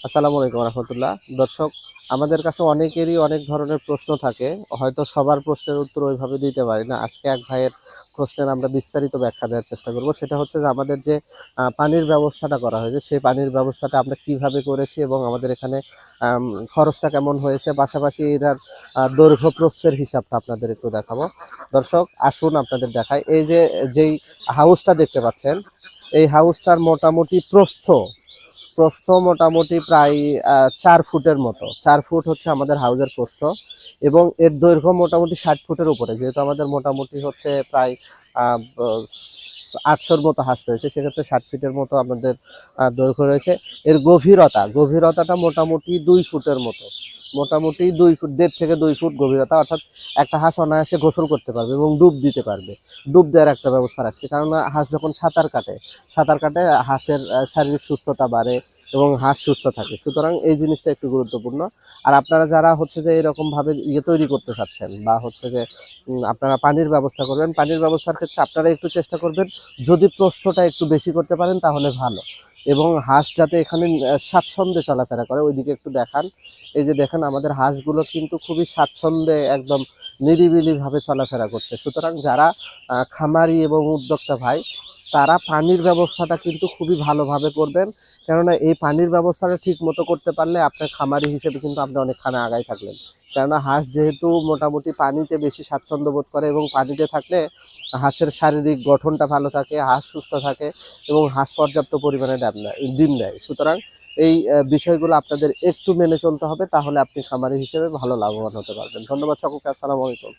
আসসালামু আলাইকুম রহমতুল্লাহ। দর্শক, আমাদের কাছে অনেকেরই অনেক ধরনের প্রশ্ন থাকে, হয়তো সবার প্রশ্নের উত্তর ওইভাবে দিতে পারি না। আজকে এক ভাইয়ের প্রশ্নের আমরা বিস্তারিত ব্যাখ্যা দেওয়ার চেষ্টা করব। সেটা হচ্ছে যে আমাদের যে পানির ব্যবস্থাটা করা হয়েছে, সেই পানির ব্যবস্থাটা আমরা কিভাবে করেছি এবং আমাদের এখানে আম, খরচটা কেমন হয়েছে, পাশাপাশি এটার দৈর্ঘ্য প্রস্থের হিসাবটা আপনাদের একটু দেখাবো। দর্শক, আসুন আপনাদের দেখাই। এই যে যেই হাউসটা দেখতে পাচ্ছেন, এই হাউসটার মোটামুটি প্রস্থ প্রস্থ মোটামুটি প্রায় 4 ফুটের মতো। 4 ফুট হচ্ছে আমাদের হাউজের প্রস্থ, এবং এর দৈর্ঘ্য মোটামুটি 60 ফুটের উপরে। যেহেতু আমাদের মোটামুটি হচ্ছে প্রায় 800-র মতো হাঁস রয়েছে, সেক্ষেত্রে 60 ফিটের মতো আমাদের দৈর্ঘ্য রয়েছে। এর গভীরতাটা মোটামুটি 2 ফুটের মতো। মোটামুটি 2 ফুট, 1.5 থেকে 2 ফুট গভীরতা, অর্থাৎ একটা হাঁস অনায়াসে গোসল করতে পারবে এবং ডুব দিতে পারবে। ডুব দেওয়ার একটা ব্যবস্থা রাখছি, কারণ হাঁস যখন সাঁতার কাটে হাঁসের শারীরিক সুস্থতা বাড়ে এবং হাঁস সুস্থ থাকে। সুতরাং এই জিনিসটা একটু গুরুত্বপূর্ণ। আর আপনারা যারা হচ্ছে যে এরকম ভাবে তৈরি করতে চাচ্ছেন, বা হচ্ছে যে আপনারা পানির ব্যবস্থা করবেন, পানির ব্যবস্থার ক্ষেত্রে আপনারা একটু চেষ্টা করবেন, যদি প্রস্থটা একটু বেশি করতে পারেন তাহলে ভালো, এবং হাঁস যাতে এখানে স্বাচ্ছন্দ্যে চলাফেরা করে ওইদিকে একটু দেখান। এই যে দেখেন, আমাদের হাঁসগুলো কিন্তু খুবই স্বাচ্ছন্দ্যে একদম নিরিবিলি ভাবে চলাফেরা করছে। সুতরাং যারা খামারি এবং উদ্যোক্তা ভাই, তারা পানির ব্যবস্থাটা কিন্তু খুবই ভালোভাবে করবেন। কেননা এই পানির ব্যবস্থাটা ঠিক মতো করতে পারলে আপনার খামারি হিসেবে কিন্তু আপনি অনেকখানি আগায় থাকলেন। কেননা হাঁস যেহেতু মোটামুটি পানিতে বেশি স্বাচ্ছন্দ্য বোধ করে, এবং পানিতে থাকলে হাঁসের শারীরিক গঠনটা ভালো থাকে, হাঁস সুস্থ থাকে, এবং হাঁস পর্যাপ্ত পরিমাণে ডিম দেয়। সুতরাং এই বিষয়গুলো আপনাদের একটু মেনে চলতে হবে, তাহলে আপনি খামারি হিসেবে ভালো লাভবান হতে পারবেন। ধন্যবাদ সকলকে। আসসালামু আলাইকুম।